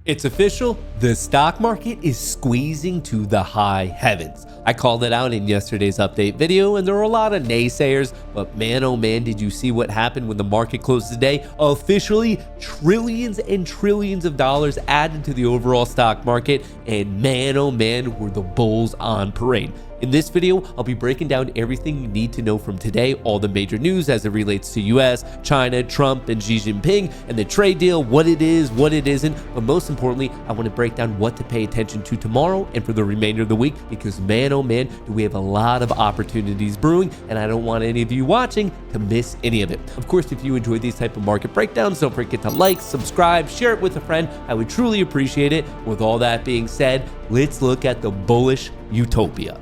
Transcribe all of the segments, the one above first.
It's official, the stock market is squeezing to the high heavens. I called it out in yesterday's update video, and there were a lot of naysayers, but man oh man, did you see what happened when the market closed today? Officially, trillions and trillions of dollars added to the overall stock market, and man oh man, were the bulls on parade. In this video, I'll be breaking down everything you need to know from today, all the major news as it relates to US, China, Trump, and Xi Jinping, and the trade deal, what it is, what it isn't, but most importantly, I want to break down what to pay attention to tomorrow and for the remainder of the week, because man, oh man, do we have a lot of opportunities brewing, and I don't want any of you watching to miss any of it. Of course, if you enjoy these type of market breakdowns, don't forget to like, subscribe, share it with a friend. I would truly appreciate it. With all that being said, let's look at the bullish utopia.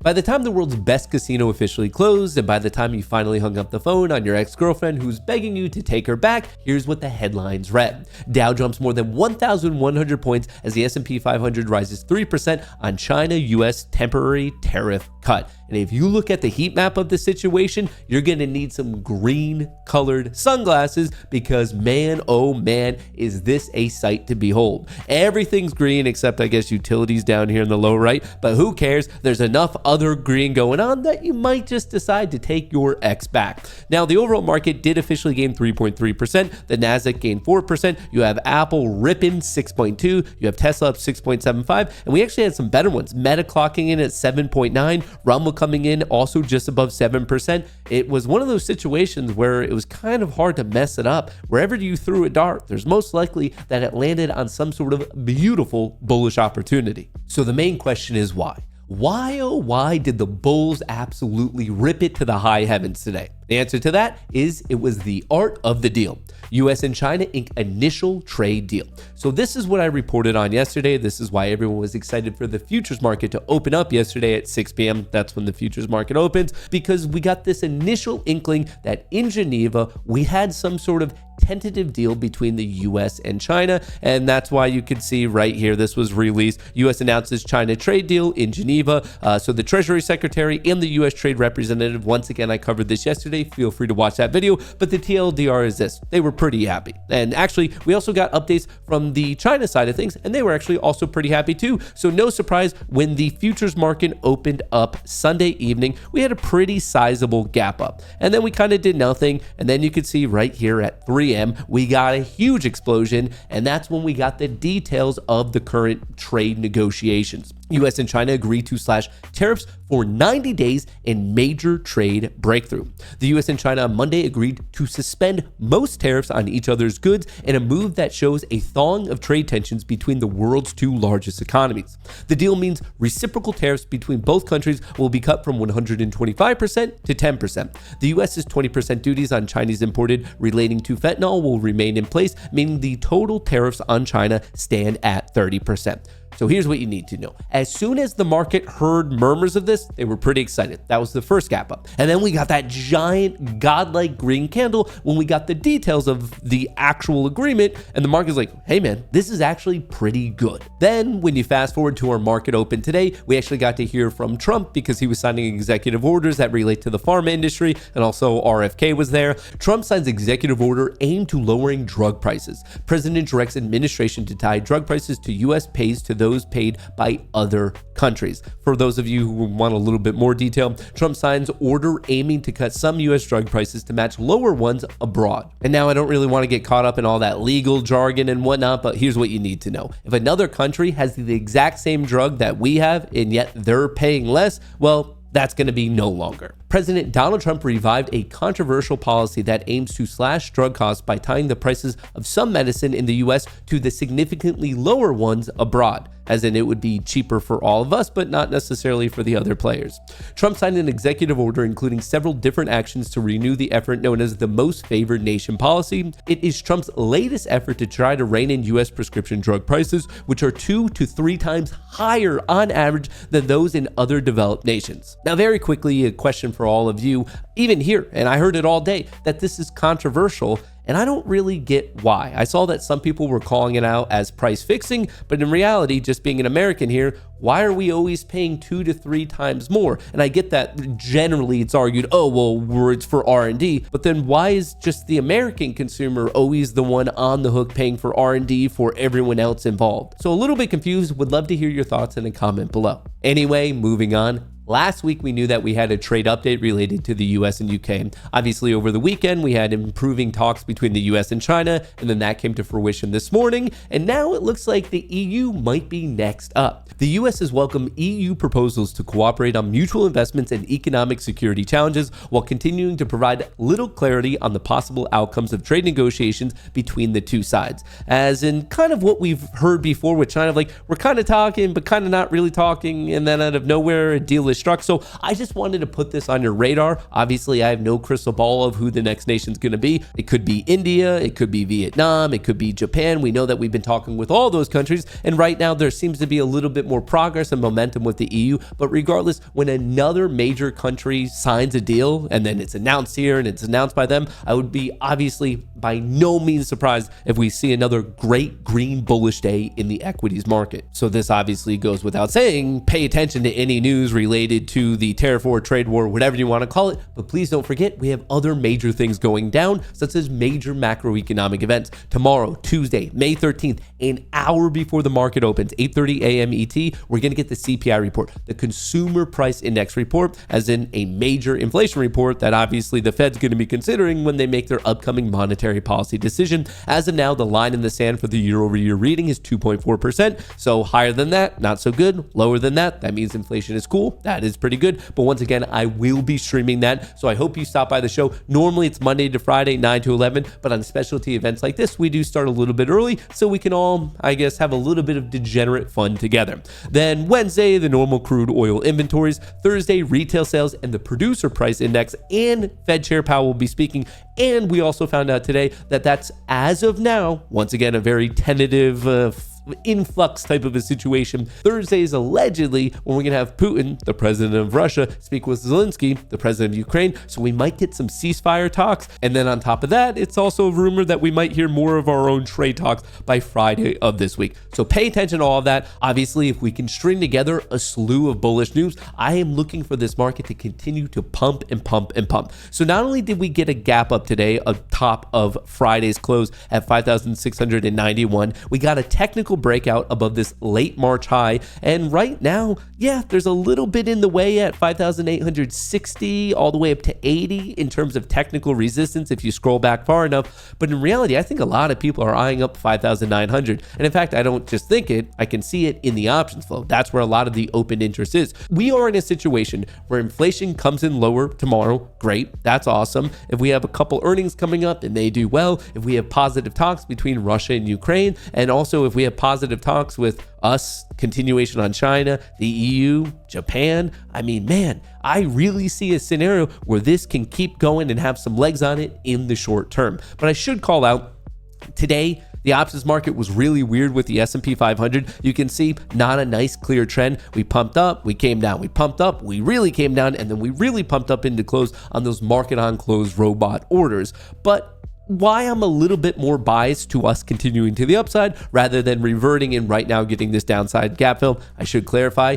By the time the world's best casino officially closed, and by the time you finally hung up the phone on your ex-girlfriend who's begging you to take her back, here's what the headlines read. Dow jumps more than 1,100 points as the S&P 500 rises 3% on China-US temporary tariff cut. And if you look at the heat map of the situation, you're gonna need some green-colored sunglasses because man, oh man, is this a sight to behold. Everything's green except I guess utilities down here in the low right, but who cares? There's enough other green going on that you might just decide to take your ex back. Now, the overall market did officially gain 3.3%. The Nasdaq gained 4%. You have Apple ripping 6.2. You have Tesla up 6.75. And we actually had some better ones. Meta clocking in at 7.9. Rumble coming in also just above 7%. It was one of those situations where it was kind of hard to mess it up. Wherever you threw a dart, there's most likely that it landed on some sort of beautiful bullish opportunity. So the main question is why? Why, oh why did the bulls absolutely rip it to the high heavens today? The answer to that is it was the art of the deal. US and China ink initial trade deal. So this is what I reported on yesterday. This is why everyone was excited for the futures market to open up yesterday at 6 p.m. That's when the futures market opens, because we got this initial inkling that in Geneva, we had some sort of tentative deal between the US and China. And that's why you could see right here, this was released. US announces China trade deal in Geneva. So the Treasury Secretary and the US Trade Representative, once again, I covered this yesterday. Feel free to watch that video. But the TLDR is this. They were pretty happy. And actually, we also got updates from the China side of things, and they were actually also pretty happy too. So no surprise, when the futures market opened up Sunday evening, we had a pretty sizable gap up. And then we kind of did nothing. And then you could see right here at 3 a.m., we got a huge explosion. And that's when we got the details of the current trade negotiations. US and China agreed to slash tariffs for 90 days in major trade breakthrough. The US and China on Monday agreed to suspend most tariffs on each other's goods in a move that shows a thawing of trade tensions between the world's two largest economies. The deal means reciprocal tariffs between both countries will be cut from 125% to 10%. The US's 20% duties on Chinese imported relating to fentanyl will remain in place, meaning the total tariffs on China stand at 30%. So here's what you need to know. As soon as the market heard murmurs of this, they were pretty excited. That was the first gap up. And then we got that giant godlike green candle when we got the details of the actual agreement, and the market's like, hey man, this is actually pretty good. Then when you fast forward to our market open today, we actually got to hear from Trump because he was signing executive orders that relate to the pharma industry, and also RFK was there. Trump signs executive order aimed to lowering drug prices. President directs administration to tie drug prices to US pays to those paid by other countries. For those of you who want a little bit more detail, Trump signs order aiming to cut some US drug prices to match lower ones abroad. And now I don't really want to get caught up in all that legal jargon and whatnot, but here's what you need to know. If another country has the exact same drug that we have and yet they're paying less, well, that's going to be no longer. President Donald Trump revived a controversial policy that aims to slash drug costs by tying the prices of some medicine in the US to the significantly lower ones abroad, as in it would be cheaper for all of us, but not necessarily for the other players. Trump signed an executive order including several different actions to renew the effort known as the most favored nation policy. It is Trump's latest effort to try to rein in US prescription drug prices, which are 2 to 3 times higher on average than those in other developed nations. Now, very quickly, a question for all of you, even here, and I heard it all day, that this is controversial. and I don't really get why. I saw that some people were calling it out as price fixing, but in reality, just being an American here, why are we always paying 2 to 3 times more? And I get that generally it's argued, oh, well, it's for R&D, but then why is just the American consumer always the one on the hook paying for R&D for everyone else involved? So a little bit confused, would love to hear your thoughts in a comment below. Anyway, moving on. Last week, we knew that we had a trade update related to the US and UK. Obviously, over the weekend, we had improving talks between the US and China, and then that came to fruition this morning. And now it looks like the EU might be next up. The US has welcomed EU proposals to cooperate on mutual investments and economic security challenges while continuing to provide little clarity on the possible outcomes of trade negotiations between the two sides. As in kind of what we've heard before with China, like we're kind of talking, but kind of not really talking, and then out of nowhere, a deal is struck. So I just wanted to put this on your radar. Obviously, I have no crystal ball of who the next nation's going to be. It could be India, it could be Vietnam, it could be Japan. We know that we've been talking with all those countries, and right now there seems to be a little bit more progress and momentum with the EU. But regardless, when another major country signs a deal and then it's announced here and it's announced by them, I would be obviously by no means surprised if we see another great green bullish day in the equities market. So this obviously goes without saying, pay attention to any news related to the tariff war, trade war, whatever you want to call it. But please don't forget, we have other major things going down, such as major macroeconomic events. Tomorrow, Tuesday, May 13th, an hour before the market opens, 8:30 a.m. ET, we're going to get the CPI report, the Consumer Price Index report, as in a major inflation report that obviously the Fed's going to be considering when they make their upcoming monetary policy decision. As of now, the line in the sand for the year-over-year reading is 2.4%. So higher than that, not so good. Lower than that, that means inflation is cool. That is pretty good. But once again, I will be streaming that. So I hope you stop by the show. Normally it's Monday to Friday, 9 to 11, but on specialty events like this, we do start a little bit early so we can all, I guess, have a little bit of degenerate fun together. Then Wednesday, the normal crude oil inventories. Thursday, retail sales and the producer price index, and Fed Chair Powell will be speaking. And we also found out today that that's, as of now, once again, a very tentative influx type of a situation. Thursday is allegedly when we're going to have Putin, the president of Russia, speak with Zelensky, the president of Ukraine. So we might get some ceasefire talks. And then on top of that, it's also rumored that we might hear more of our own trade talks by Friday of this week. So pay attention to all of that. Obviously, if we can string together a slew of bullish news, I am looking for this market to continue to pump and pump and pump. So not only did we get a gap up today atop of Friday's close at 5,691, we got a technical breakout above this late March high. And right now, yeah, there's a little bit in the way at 5,860 all the way up to 80 in terms of technical resistance if you scroll back far enough. But in reality, I think a lot of people are eyeing up 5,900. And in fact, I don't just think it, I can see it in the options flow. That's where a lot of the open interest is. We are in a situation where inflation comes in lower tomorrow. Great. That's awesome. If we have a couple earnings coming up and they do well, if we have positive talks between Russia and Ukraine, and also if we have positive talks with us, continuation on China, the EU, Japan. I mean, man, I really see a scenario where this can keep going and have some legs on it in the short term. But I should call out today, the options market was really weird with the S&P 500. You can see not a nice clear trend. We pumped up, we came down, we pumped up, we really came down, and then we really pumped up into close on those market on close robot orders. But why I'm a little bit more biased to us continuing to the upside rather than reverting and right now getting this downside gap fill, I should clarify.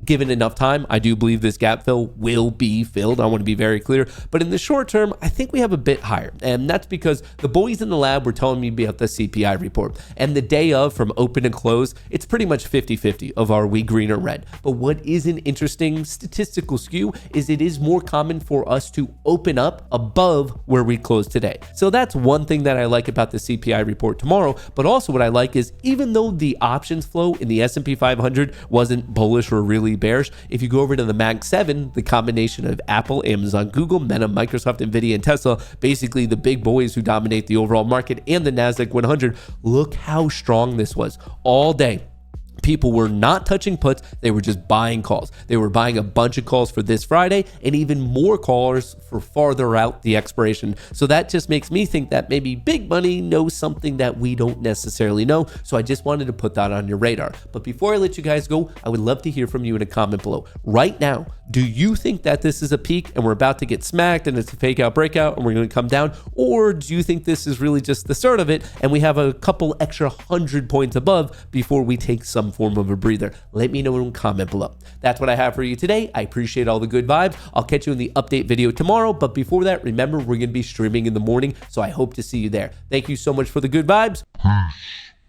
Given enough time, I do believe this gap fill will be filled. I want to be very clear. But in the short term, I think we have a bit higher. And that's because the boys in the lab were telling me about the CPI report. And the day of, from open and close, it's pretty much 50-50 of are we green or red. But what is an interesting statistical skew is it is more common for us to open up above where we closed today. So that's one thing that I like about the CPI report tomorrow. But also what I like is even though the options flow in the S&P 500 wasn't bullish or really bearish, if you go over to the Mag 7, the combination of Apple, Amazon, Google, Meta, Microsoft, Nvidia, and Tesla, basically the big boys who dominate the overall market, and the Nasdaq 100, look how strong this was all day. people were not touching puts, they were just buying calls. They were buying a bunch of calls for this Friday and even more calls for farther out the expiration. So that just makes me think that maybe big money knows something that we don't necessarily know. So I just wanted to put that on your radar. But before I let you guys go, I would love to hear from you in a comment below. Right now, do you think that this is a peak and we're about to get smacked and it's a fake out breakout and we're going to come down? Or do you think this is really just the start of it and we have a couple extra 100 points above before we take some form of a breather? Let me know in a comment below. That's what I have for you today. I appreciate all the good vibes. I'll catch you in the update video tomorrow. But before that, remember, we're going to be streaming in the morning. So I hope to see you there. Thank you so much for the good vibes.